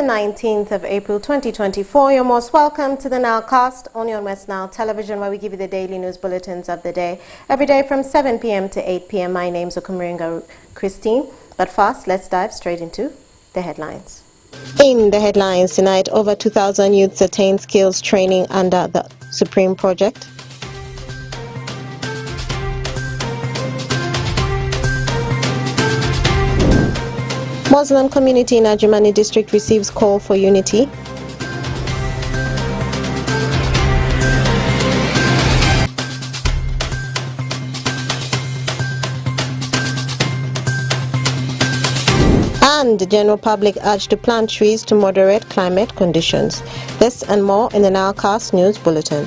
the 19th of April 2024. You're most welcome to the NILEcast only on West Nile Television, where we give you the daily news bulletins of the day every day from 7 p.m. to 8 p.m. My name's Okumuringa Christine. But first, let's dive straight into the headlines. In the headlines tonight, over 2,000 youths attain skills training under the Supreme Project. Muslim community in Asiman District receives call for unity. And the general public urged to plant trees to moderate climate conditions. This and more in the NILEcast News Bulletin.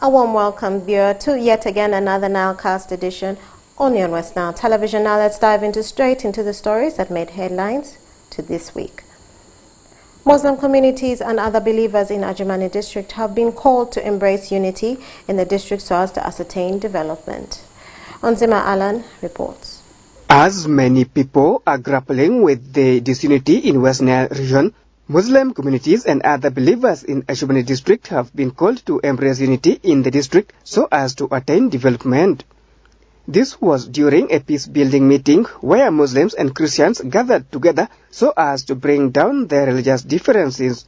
A warm welcome, viewer, to yet again another NILEcast edition only on West Nile Television. Now let's dive straight into the stories that made headlines to this week. Muslim communities and other believers in Asiman District have been called to embrace unity in the district so as to ascertain development. Onzima Alan reports. As many people are grappling with the disunity in West Nile region, Muslim communities and other believers in Asiman District have been called to embrace unity in the district so as to attain development. This was during a peace-building meeting where Muslims and Christians gathered together so as to bring down their religious differences.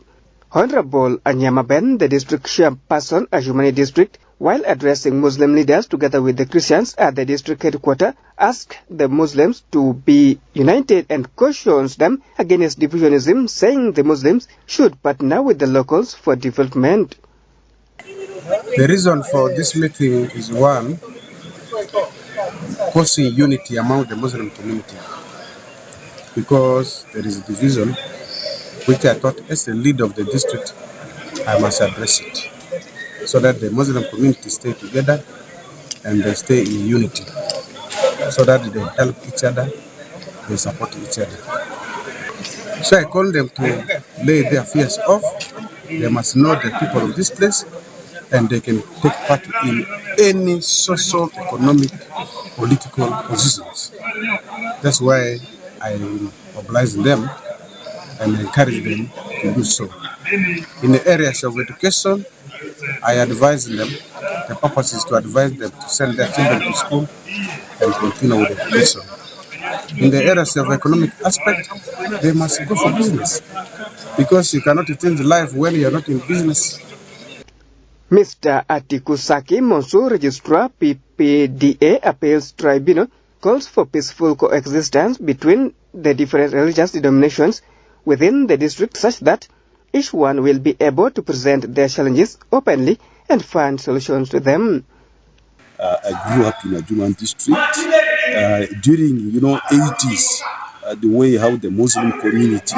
Honorable Anyama Ben, the district chairperson, Asiman District, while addressing Muslim leaders together with the Christians at the district headquarters, asked the Muslims to be united and cautions them against divisionism, saying the Muslims should partner with the locals for development. The reason for this meeting is one, causing unity among the Muslim community, because there is a division which I thought as the leader of the district I must address it, so that the Muslim community stay together and they stay in unity, so that they help each other, they support each other. So I call them to lay their fears off. They must know the people of this place, and they can take part in any social, economic, political positions. That's why I mobilize them and encourage them to do so. In the areas of education, I advise them, the purpose is to advise them to send their children to school and continue with education. In the areas of economic aspect, they must go for business, because you cannot change life when you are not in business. Mr. Atiku Saki Monsoor, Registrar, PPDA Appeals Tribunal, calls for peaceful coexistence between the different religious denominations within the district, such that each one will be able to present their challenges openly and find solutions to them. I grew up in Asiman District during 80s. The way how the Muslim community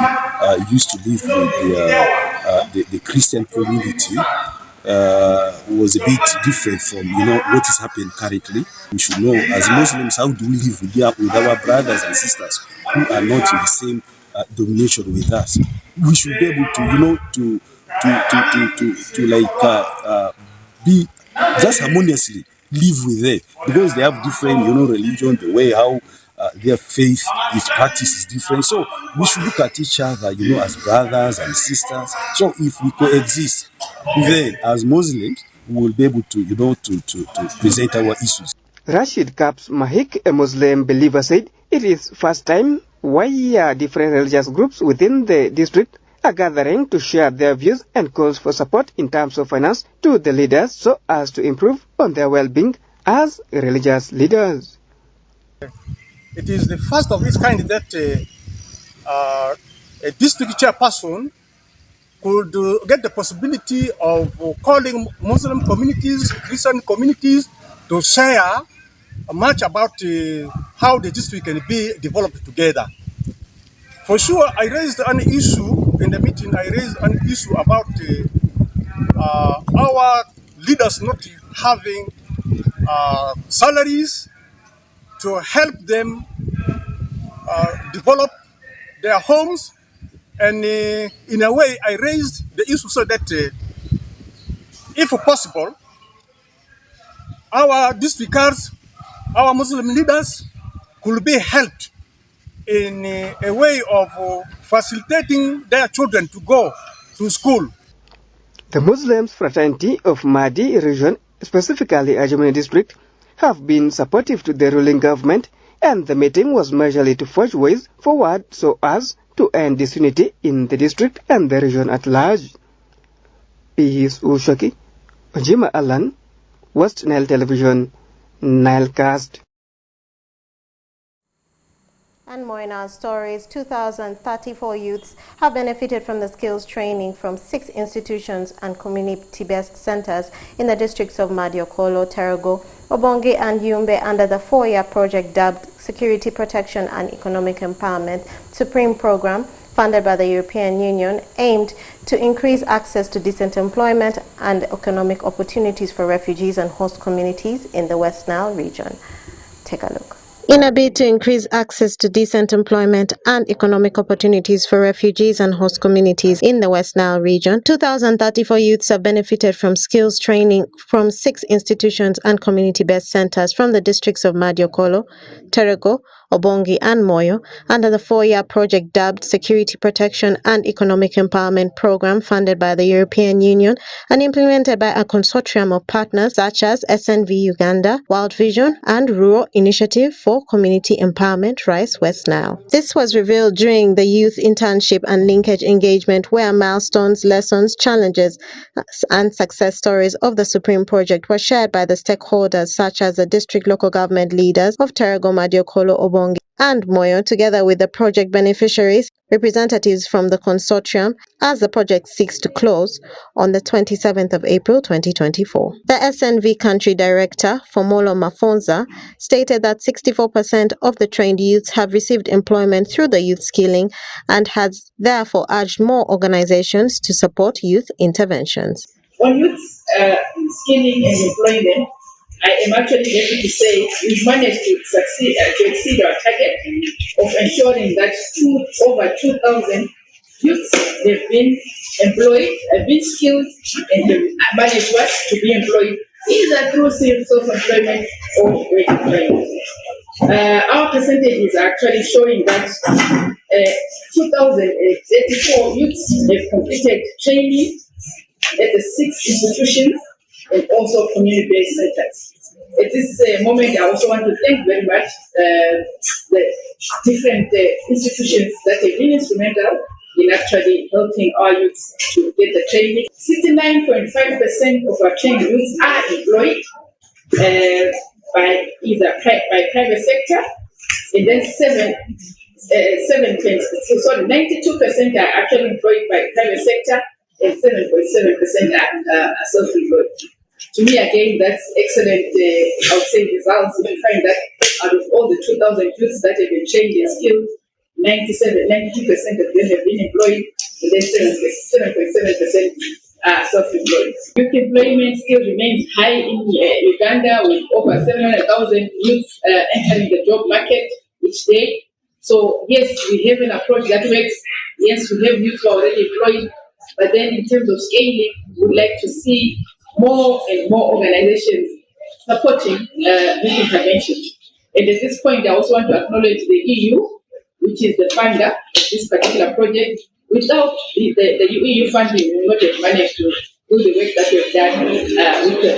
used to live with the Christian community was a bit different from what is happening currently. We should know, as Muslims, how do we live with our brothers and sisters who are not in the same domination with us. We should be able to be just harmoniously live with them, because they have different religion, the way how their faith is practiced is different. So we should look at each other as brothers and sisters. So if we coexist, then as Muslims we will be able to present our issues. Rashid Kaps Mahik, a Muslim believer, said it is first time why different religious groups within the district are gathering to share their views and calls for support in terms of finance to the leaders so as to improve on their well-being as religious leaders. It is the first of its kind that a district chairperson could get the possibility of calling Muslim communities, Christian communities to share much about how the district can be developed together. For sure, I raised an issue in the meeting. I raised an issue about our leaders not having salaries to help them develop their homes And in a way, I raised the issue so that, if possible, our districts, our Muslim leaders could be helped in a way of facilitating their children to go to school. The Muslims fraternity of Mahdi region, specifically Asiman District, have been supportive to the ruling government, and the meeting was majorly to forge ways forward so as to end disunity in the district and the region at large. Peace Ushoki, Ojima Alan, West Nile Television, Nilecast. And more in our stories, 2,034 youths have benefited from the skills training from 6 institutions and community-based centers in the districts of Madiokolo, Terego, Obongi, and Yumbe under the 4-year project dubbed Security Protection and Economic Empowerment Supreme Program, funded by the European Union, aimed to increase access to decent employment and economic opportunities for refugees and host communities in the West Nile region. Take a look. In a bid to increase access to decent employment and economic opportunities for refugees and host communities in the West Nile region, 2,034 youths have benefited from skills training from 6 institutions and community-based centers from the districts of Madiokolo, Terego, Obongi, and Moyo under the 4-year project dubbed Security Protection and Economic Empowerment Program funded by the European Union and implemented by a consortium of partners such as SNV Uganda, World Vision, and Rural Initiative for Community Empowerment Rice West Nile. This was revealed during the youth internship and linkage engagement where milestones, lessons, challenges, and success stories of the Supreme Project were shared by the stakeholders such as the district local government leaders of Terego, Madiokolo, Obongi, and Moyo, together with the project beneficiaries, representatives from the consortium, as the project seeks to close on the 27th of April 2024. The SNV country director, Fomolo Mafonza, stated that 64% of the trained youths have received employment through the youth skilling and has therefore urged more organizations to support youth interventions. On youth skilling and employment, I am actually happy to say we've managed to exceed our target of ensuring that over 2,000 youths have been employed, have been skilled, and have managed to be employed either through self-employment or wage employment. Our percentages are actually showing that 2,084 youths have completed training at the 6 institutions and also community-based centers. At this moment, I also want to thank very much the different institutions that have been instrumental in actually helping our youths to get the training. 69.5% of our trained youths are employed by private sector, and then 92% are actually employed by private sector, and 7.7% are self-employed. To me, again, that's excellent, I would say, results. We find that out of all the 2,000 youths that have been trained and skilled, 92% of them have been employed, and then 7.7% are self-employed. Youth employment still remains high in Uganda, with over 700,000 youths entering the job market each day. So, yes, we have an approach that works. Yes, we have youth who are already employed. But then in terms of scaling, we would like to see more and more organizations supporting youth intervention. And at this point, I also want to acknowledge the EU, which is the funder of this particular project. Without the EU funding, we would not have managed to do the work that we have done with the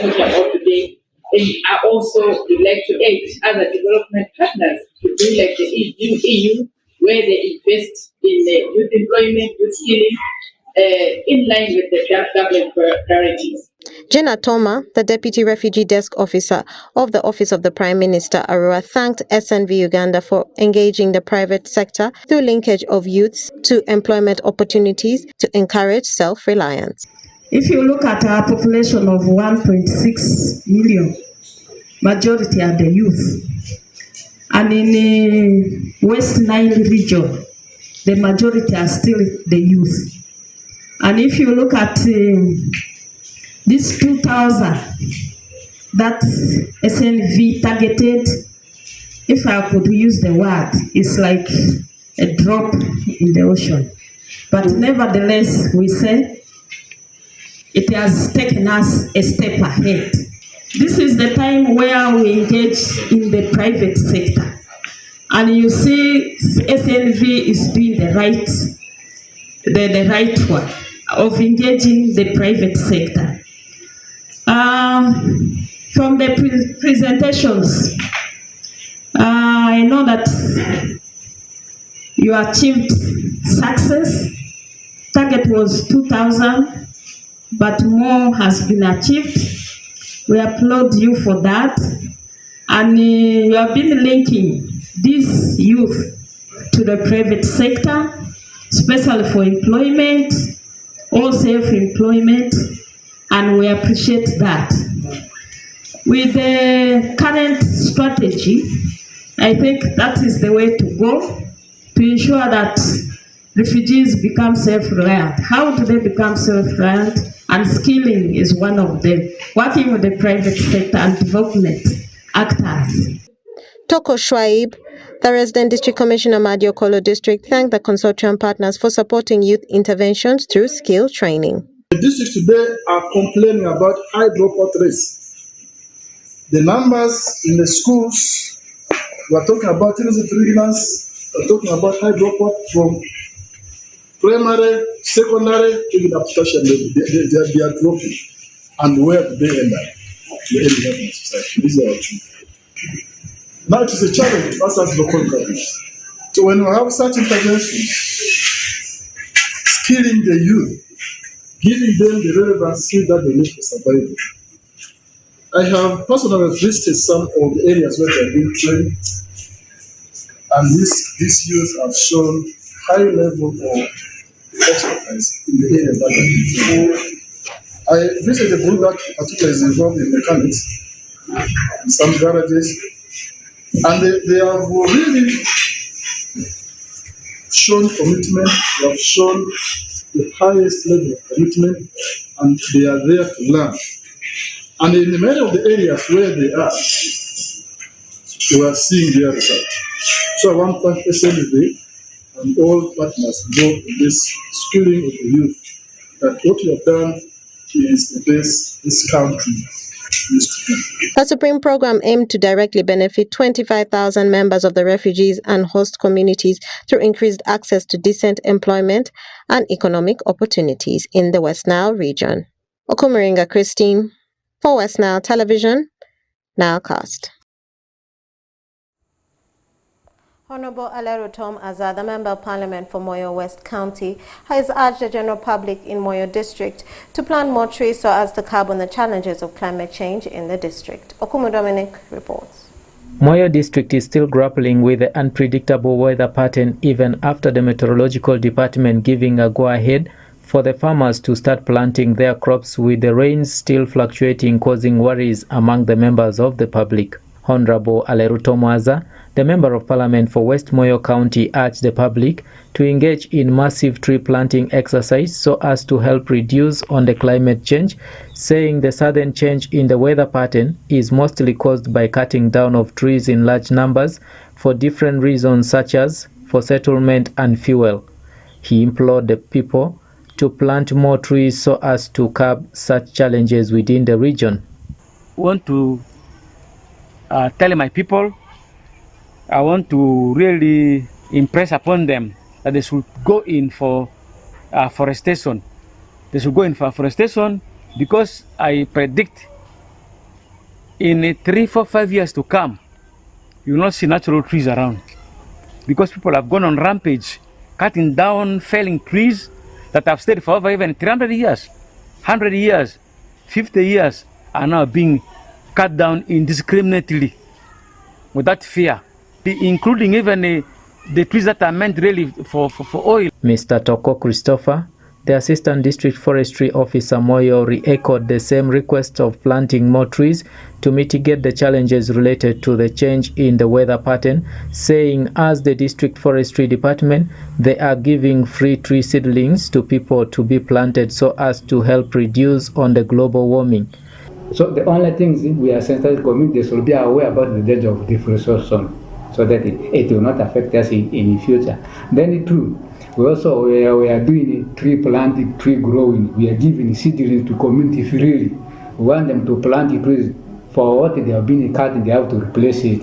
project about today. And I also would like to aid other development partners to do like the EU, where they invest in youth employment, youth skilling, in line with the government priorities. Jenna Toma, the Deputy Refugee Desk Officer of the Office of the Prime Minister, Arua, thanked SNV Uganda for engaging the private sector through linkage of youths to employment opportunities to encourage self-reliance. If you look at our population of 1.6 million, majority are the youth. And in the West Nile region, the majority are still the youth. And if you look at this 2,000 that SNV targeted, if I could use the word, it's like a drop in the ocean. But nevertheless, we say it has taken us a step ahead. This is the time where we engage in the private sector. And you see SNV is doing the right one of engaging the private sector. From the presentations, I know that you achieved success. Target was 2,000, but more has been achieved. We applaud you for that. And you have been linking this youth to the private sector, especially for employment or self-employment, and we appreciate that. With the current strategy, I think that is the way to go to ensure that refugees become self-reliant. How do they become self-reliant? And skilling is one of them. Working with the private sector and development actors. Toko Shwaib, the resident district commissioner, Madio Kolo District, thanked the consortium partners for supporting youth interventions through skill training. The districts today are complaining about high dropout rates. The numbers in the schools, we are talking about beginners, we are talking about high dropout from primary, secondary, even up to tertiary. They are dropping. And where do they end up? They end up in society. These are our truth. Now it is a challenge to us as local governments. So when we have such interventions, skilling the youth, giving them the relevant skill that they need for survival. I have personally visited some of the areas where they are being trained, and these youth have shown high level of expertise in the area that they are being trained. I visited a group that particularly is involved in mechanics, in some garages, and they have really shown commitment, they have shown the highest level of commitment, and they are there to learn. And in many of the areas where they are seeing their results. So I want to thank SNV and all partners involved in this skilling of the youth, that what you have done is the best this country used to do. The Supreme Program aimed to directly benefit 25,000 members of the refugees and host communities through increased access to decent employment and economic opportunities in the West Nile region. Okumaringa Christine, for West Nile Television, Nilecast. Honorable Aleru Tom Azar, the Member of Parliament for Moyo West County, has urged the general public in Moyo District to plant more trees so as to curb on the challenges of climate change in the district. Okumu Dominic reports. Moyo District is still grappling with the unpredictable weather pattern even after the Meteorological Department giving a go-ahead for the farmers to start planting their crops, with the rains still fluctuating, causing worries among the members of the public. Honorable Aleru Tom Azar, the Member of Parliament for West Moyo County, urged the public to engage in massive tree planting exercise so as to help reduce on the climate change, saying the sudden change in the weather pattern is mostly caused by cutting down of trees in large numbers for different reasons such as for settlement and fuel. He implored the people to plant more trees so as to curb such challenges within the region. I want to tell my people, I want to really impress upon them that they should go in for forestation. They should go in for forestation because I predict in 3, 4, 5 years to come, you will not see natural trees around because people have gone on rampage, cutting down, felling trees that have stayed for over even 300 years, 100 years, 50 years are now being cut down indiscriminately without fear, including even the trees that are meant really for oil. Mr. Toko Christopher, the Assistant District Forestry Officer Moyo, re-echoed the same request of planting more trees to mitigate the challenges related to the change in the weather pattern, saying as the District Forestry Department, they are giving free tree seedlings to people to be planted so as to help reduce on the global warming. So the only things we are sensitive communities will be aware about the danger of deforestation so that it will not affect us in the future. Then too, we are doing tree planting, tree growing. We are giving seedlings to community freely. We want them to plant the trees. For what they have been cut, they have to replace it.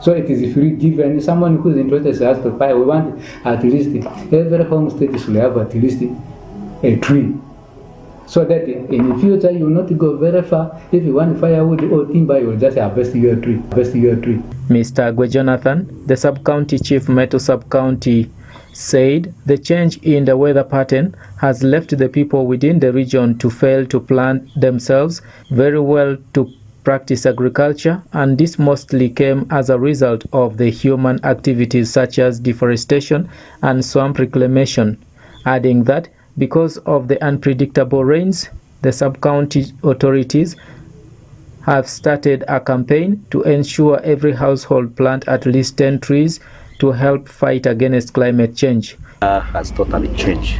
So it is free given. Someone who is interested has to buy. We want at least every homestead should have at least a tree. So that in the future you will not go very far. If you want firewood or timber, you will just harvest your tree. Mr. Agwe Jonathan, the sub-county chief Meto sub-county, said the change in the weather pattern has left the people within the region to fail to plan themselves very well to practice agriculture, and this mostly came as a result of the human activities such as deforestation and swamp reclamation, adding that because of the unpredictable rains, the sub-county authorities have started a campaign to ensure every household plant at least 10 trees to help fight against climate change. Has totally changed.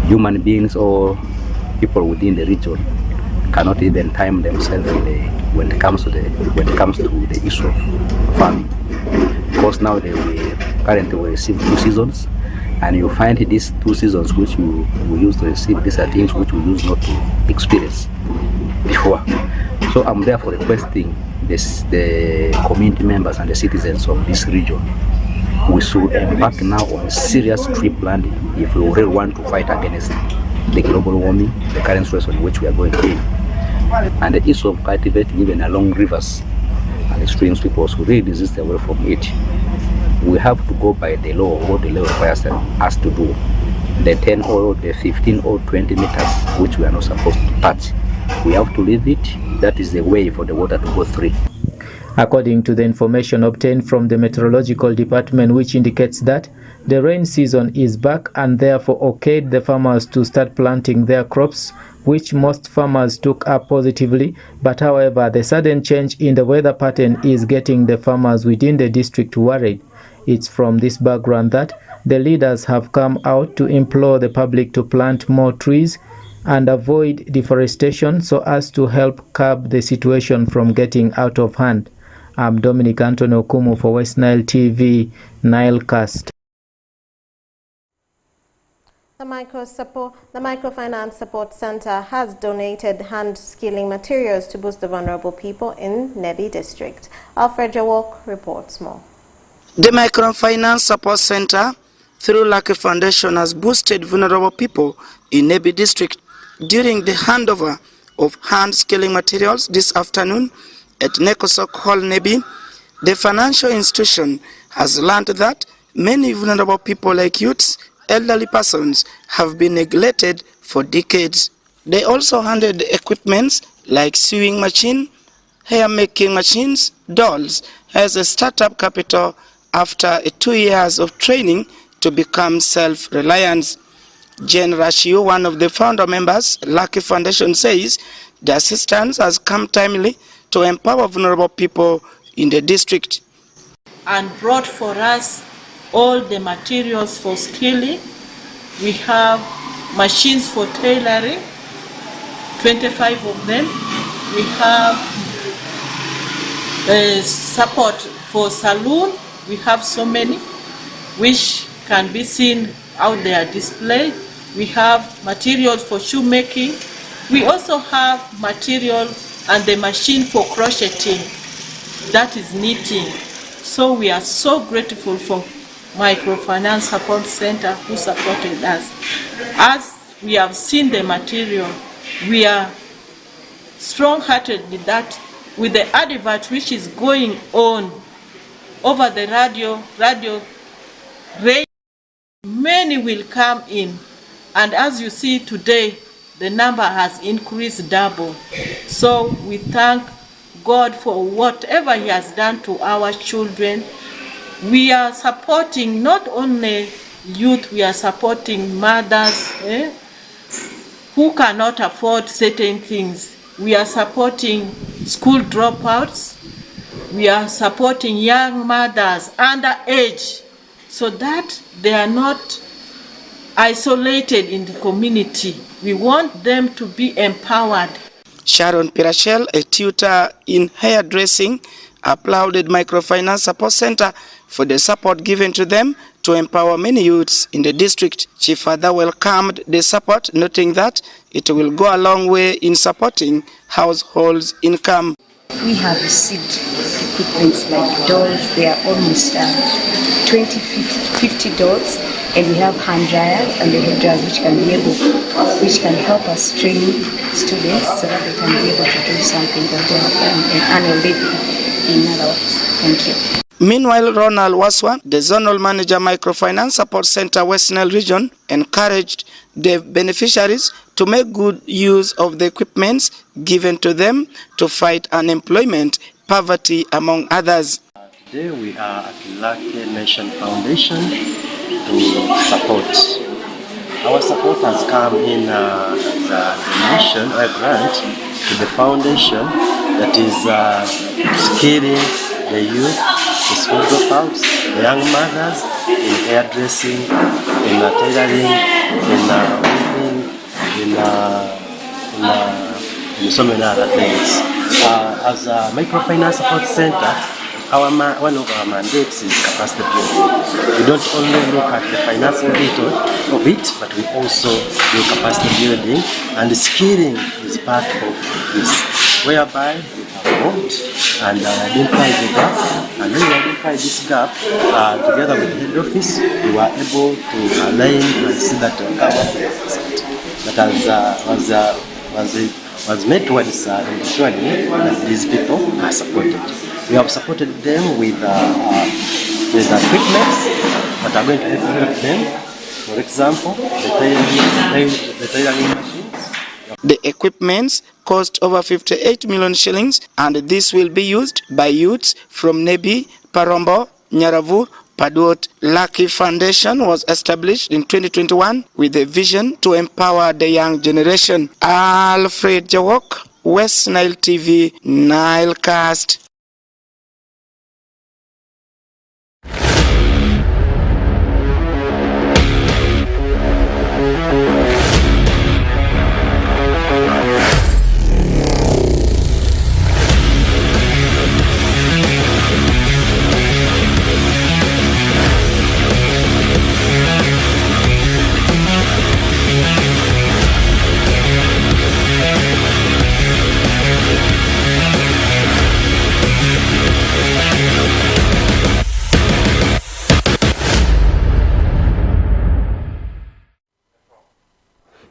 Human beings or people within the region cannot even time themselves when it comes to the issue of farming, because now currently we receive 2 seasons, and you find these 2 seasons which we used to receive, these are things which we used not to experience before. So I'm therefore requesting the community members and the citizens of this region, we should embark now on serious tree planting if we really want to fight against the global warming, the current situation in which we are going in. And the issue of cultivating even along rivers and the streams, because we really desist away from it. We have to go by the law, what the law requires us to do. The 10 or the 15 or 20 meters, which we are not supposed to touch, we have to leave it. That is the way for the water to go through. According to the information obtained from the Meteorological Department, which indicates that the rain season is back and therefore okayed the farmers to start planting their crops, which most farmers took up positively. But however, the sudden change in the weather pattern is getting the farmers within the district worried. It's from this background that the leaders have come out to implore the public to plant more trees and avoid deforestation so as to help curb the situation from getting out of hand. I'm Dominic Anthony Okumu for West Nile TV, Nilecast. The Microfinance Support Center has donated hand-skilling materials to boost the vulnerable people in Nebi District. Alfred Jawok reports more. The Microfinance Support Center, through Lucky Foundation, has boosted vulnerable people in Nebi District during the handover of hand-skilling materials this afternoon at Nekosok Hall, Nebi. The financial institution has learned that many vulnerable people like youths, elderly persons have been neglected for decades. They also handed equipments like sewing machine, hair making machines, dolls as a startup capital after 2 years of training to become self-reliant. Jane Rashiu, one of the founder members, Lucky Foundation, says the assistance has come timely to empower vulnerable people in the district. And brought for us all the materials for skilling. We have machines for tailoring, 25 of them. We have support for saloon. We have so many which can be seen out there displayed. We have materials for shoemaking. We also have material and the machine for crocheting, that is knitting. So we are so grateful for Microfinance Support Center who supported us. As we have seen the material, we are strong-hearted with that, with the advert which is going on over the radio, many will come in. And as you see today, the number has increased double. So we thank God for whatever He has done to our children. We are supporting not only youth, we are supporting mothers who cannot afford certain things. We are supporting school dropouts. We are supporting young mothers under age so that they are not isolated in the community. We want them to be empowered. Sharon Pirachel, a tutor in hairdressing, applauded Microfinance Support Center for the support given to them to empower many youths in the district. She further welcomed the support, noting that it will go a long way in supporting households' income. We have received equipments like dolls. They are almost 50 dolls, and we have hand dryers and the hair dryers which can help us train students so that they can be able to do something of their own and earn a living, in other words. Thank you. Meanwhile, Ronald Waswa, the Zonal Manager Microfinance Support Center West Nile Region, encouraged the beneficiaries to make good use of the equipments given to them to fight unemployment, poverty, among others. Today we are at Lucky Nation Foundation to support. Our support has come in as a donation, a grant to the foundation that is skilling the youth, the school dropouts, the young mothers in hairdressing, in tailoring, in weaving, in so many other things. As a microfinance support center, one of our mandates is capacity building. We don't only look at the financing bit of it, but we also do capacity building, and skilling is part of this, whereby we have worked and identified the gap, and when we identified this gap, together with the head office, we were able to align and see that was made towards ensuring that these people are supported. We have supported them with equipment that are going to help them. For example, the tailoring machines. The equipments cost over 58 million shillings, and this will be used by youths from Nebi, Parombo, Nyaravu, Paduot. Lucky Foundation was established in 2021 with a vision to empower the young generation. Alfred Jawok, West Nile TV, Nilecast.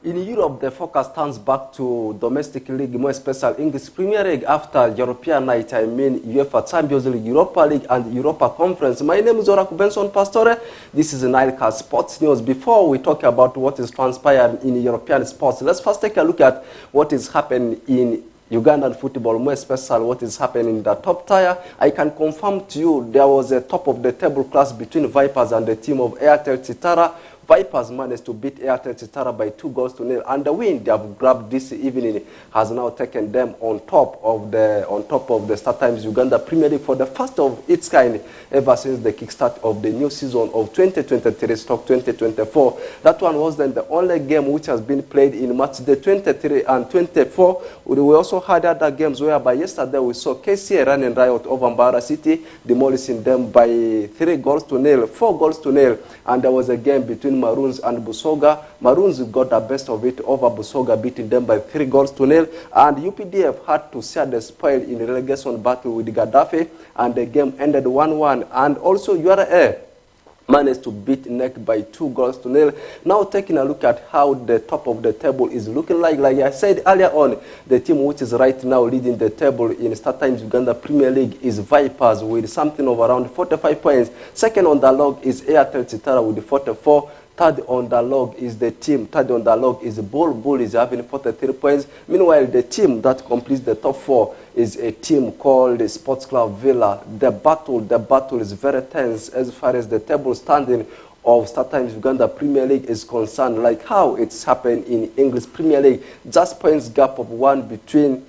In Europe, the focus turns back to domestic league, more especially English Premier League after European night, UEFA Champions League, Europa League, and Europa Conference. My name is Oraku Benson Pastore. This is Nilecast Sports News. Before we talk about what is transpired in European sports, let's first take a look at what is happening in Ugandan football, more especially what is happening in the top tier. I can confirm to you there was a top-of-the-table clash between Vipers and the team of Airtel Chitara. Vipers managed to beat Airtel Chitara by 2-0, and the win they have grabbed this evening has now taken them on top of the Star Times Uganda Premier League for the first of its kind ever since the kickstart of the new season of 2023/2024. That one wasn't the only game which has been played in match day 23 and 24. We also had other games whereby yesterday we saw KCA running riot over Mbara City, demolishing them by 3-0, 4-0, and there was a game between Maroons and Busoga. Maroons got the best of it over Busoga, beating them by 3-0, and UPDF had to share the spoil in relegation battle with Gaddafi, and the game ended 1-1, and also URA managed to beat NEC by 2-0. Now taking a look at how the top of the table is looking like I said earlier on, the team which is right now leading the table in Star Times Uganda Premier League is Vipers with something of around 45 points. Second on the log is Airtel Chitara with 44. Third on the log is Bull. Bull is having 43 points. Meanwhile, the team that completes the top four is a team called Sports Club Villa. The battle is very tense as far as the table standing of Star Times Uganda Premier League is concerned, like how it's happened in English Premier League. Just points gap of 1 between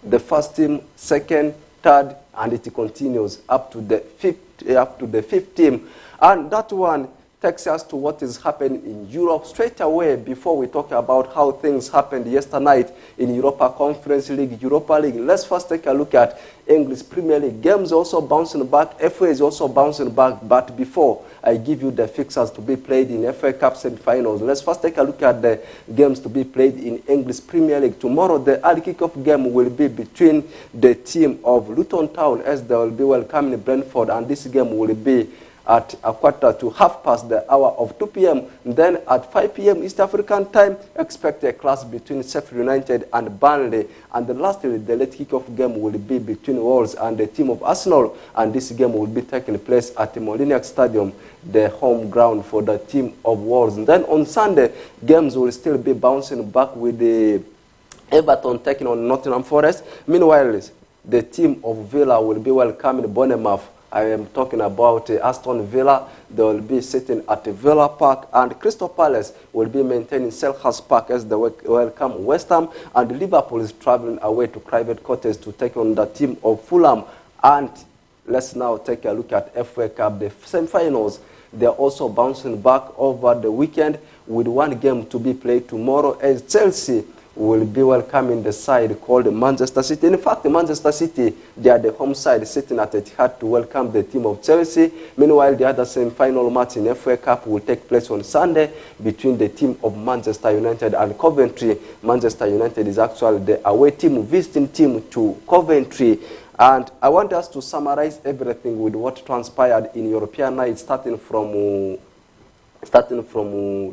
the first team, second, third, and it continues up to the fifth team. And that one takes us to what is happening in Europe straight away before we talk about how things happened yesterday night in Europa Conference League, Europa League. Let's first take a look at English Premier League. Games also bouncing back. FA is also bouncing back. But before I give you the fixtures to be played in FA Cup semi-finals. Let's first take a look at the games to be played in English Premier League. Tomorrow, the early kickoff game will be between the team of Luton Town as they will be welcoming Brentford, and this game will be at a quarter to half past the hour of 2 p.m. Then at 5 p.m. East African time, expect a clash between Sheffield United and Burnley. And lastly, the late kickoff game will be between Wolves and the team of Arsenal. And this game will be taking place at the Molyneux Stadium, the home ground for the team of Wolves. And then on Sunday, games will still be bouncing back with the Everton taking on Nottingham Forest. Meanwhile, the team of Villa will be welcoming Bournemouth. I am talking about Aston Villa. They will be sitting at Villa Park, and Crystal Palace will be maintaining Selhurst Park as they welcome West Ham, and Liverpool is traveling away to Private Cottage to take on the team of Fulham. And let's now take a look at FA Cup, the semi-finals. They're also bouncing back over the weekend with one game to be played tomorrow as Chelsea will be welcoming the side called Manchester City. In fact, Manchester City, they are the home side sitting at Etihad to welcome the team of Chelsea. Meanwhile, the other semi-final match in FA Cup will take place on Sunday between the team of Manchester United and Coventry. Manchester United is actually the away team, visiting team to Coventry. And I want us to summarize everything with what transpired in European night, starting from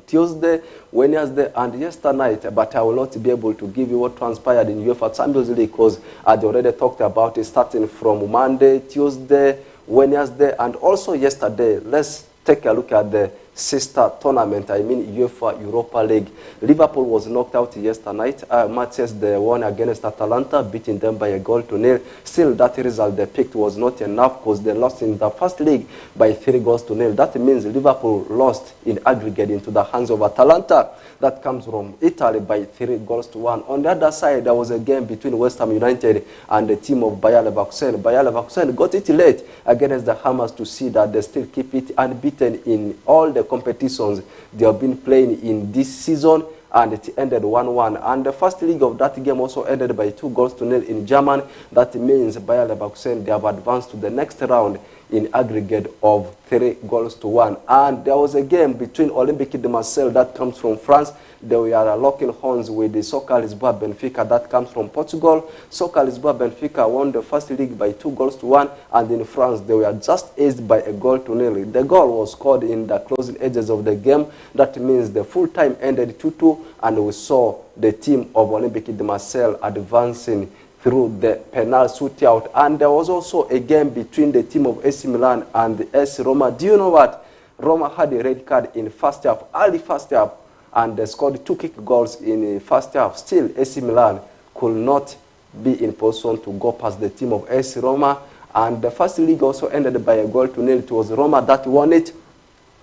Tuesday, Wednesday, and yesterday night. But I will not be able to give you what transpired in UEFA Champions League because I already talked about it starting from Monday, Tuesday, Wednesday, and also yesterday. Let's take a look at the sister tournament, I mean UEFA Europa League. Liverpool was knocked out yesterday night. Matches they won against Atalanta, beating them by 1-0. Still, that result they picked was not enough because they lost in the first leg by 3-0. That means Liverpool lost in aggregate into the hands of Atalanta. That comes from Italy by 3-1. On the other side, there was a game between West Ham United and the team of Bayer Leverkusen. Bayer Leverkusen got it late against the Hammers to see that they still keep it unbeaten in all the competitions they have been playing in this season, and it ended 1-1. And the first leg of that game also ended by 2-0 in Germany. That means Bayer Leverkusen, they have advanced to the next round in aggregate of 3-1. And there was a game between Olympique de Marseille that comes from France. They were locking horns with the Soccer Lisboa Benfica that comes from Portugal. Soccer Lisboa Benfica won the first league by 2-1, and in France they were just aced by 1-0. The goal was scored in the closing edges of the game. That means the full time ended 2-2, and we saw the team of Olympique de Marseille advancing through the penalty shootout. And there was also a game between the team of AC Milan and the AS Roma. Do you know what? Roma had a red card in first half, early first half, and they scored 2 kick goals in the first half. Still, AC Milan could not be in position to go past the team of AS Roma. And the first league also ended by 1-0. It was Roma that won it.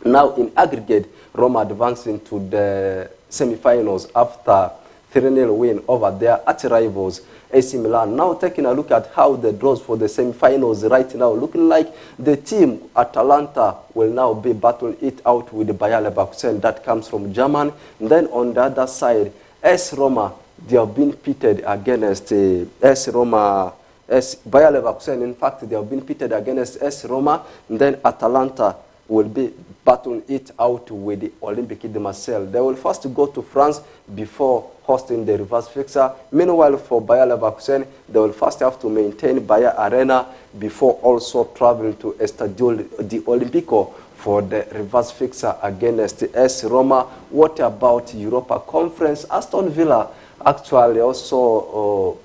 Now, in aggregate, Roma advancing to the semi-finals after 3-0 win over their arch-rivals, AC Milan. Now taking a look at how the draws for the semi-finals right now looking like. The team Atalanta will now be battling it out with the Bayer Leverkusen that comes from Germany. And then on the other side, AS Roma, they have been pitted against AS Roma, Bayer Leverkusen. In fact, they have been pitted against AS Roma. And then Atalanta will be battling it out with the Olympique de Marseille. They will first go to France before hosting the reverse fixture. Meanwhile, for Bayer Leverkusen, they will first have to maintain Bayer Arena before also traveling to Estadio di Olimpico for the reverse fixture against AS Roma. What about Europa Conference? Aston Villa actually also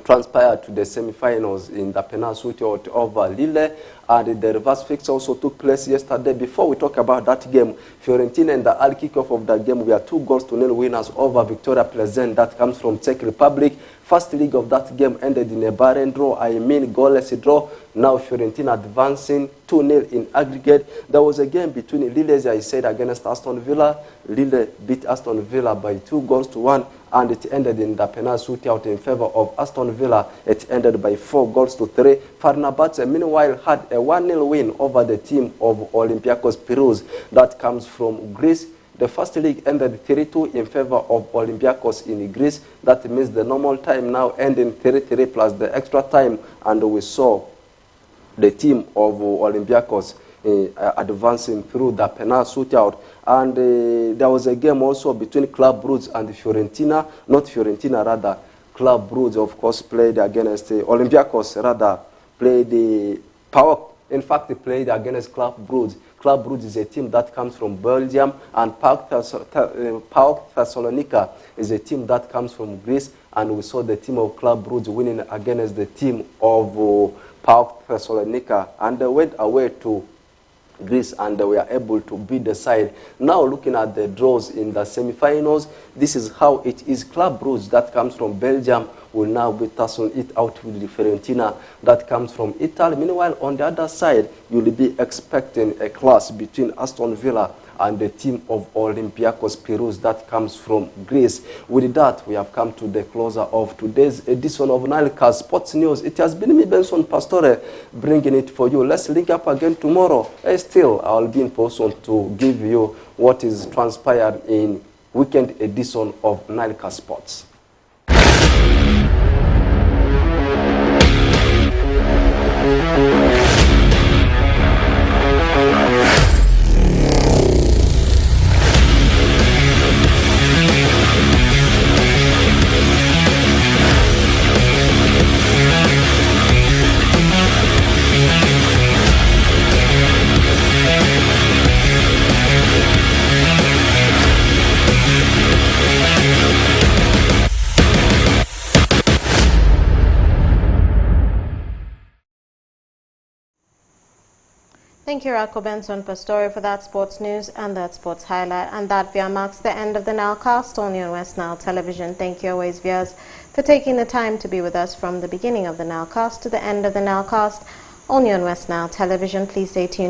transpired to the semi-finals in the penalty shootout over Lille, and the reverse fixture also took place yesterday. Before we talk about that game, Fiorentina in the early kickoff of that game, we are 2-0 winners over Victoria Plzen that comes from Czech Republic. First leg of that game ended in a barren draw, I mean goalless draw. Now Fiorentina advancing 2-0 in aggregate. There was a game between Lille, as I said, against Aston Villa. Lille beat Aston Villa by 2-1, and it ended in the penalty shootout in favor of Aston Villa. It ended by 4-3. Fenerbahce, meanwhile, had a 1-0 win over the team of Olympiacos Piraeus that comes from Greece. The first league ended 3-2 in favor of Olympiacos in Greece. That means the normal time now ending 3-3 plus the extra time, and we saw the team of Olympiacos advancing through the penal shootout. And there was a game also between Club Brugge and Fiorentina, not Fiorentina rather. Club Brugge, of course, played against Olympiacos, rather, played the in fact, they played against Club Brugge. Club Brugge is a team that comes from Belgium, and PAOK Thessalonica is a team that comes from Greece, and we saw the team of Club Brugge winning against the team of PAOK Thessalonica, and they went away to Greece and they were able to beat the side. Now looking at the draws in the semi-finals, this is how it is. Club Brugge that comes from Belgium will now be tussling it out with the Fiorentina that comes from Italy. Meanwhile, on the other side, you'll be expecting a clash between Aston Villa and the team of Olympiacos Piraeus that comes from Greece. With that, we have come to the closer of today's edition of NILE Sports News. It has been me, Benson Pastore, bringing it for you. Let's link up again tomorrow. Still, I'll be in person to give you what is transpired in weekend edition of NILE Sports. Thank you, Rako Benson Pastore, for that sports news and that sports highlight. And that via marks the end of the NILEcast on your West Nile Television. Thank you always, viewers, for taking the time to be with us from the beginning of the NILEcast to the end of the NILEcast on your West Nile Television. Please stay tuned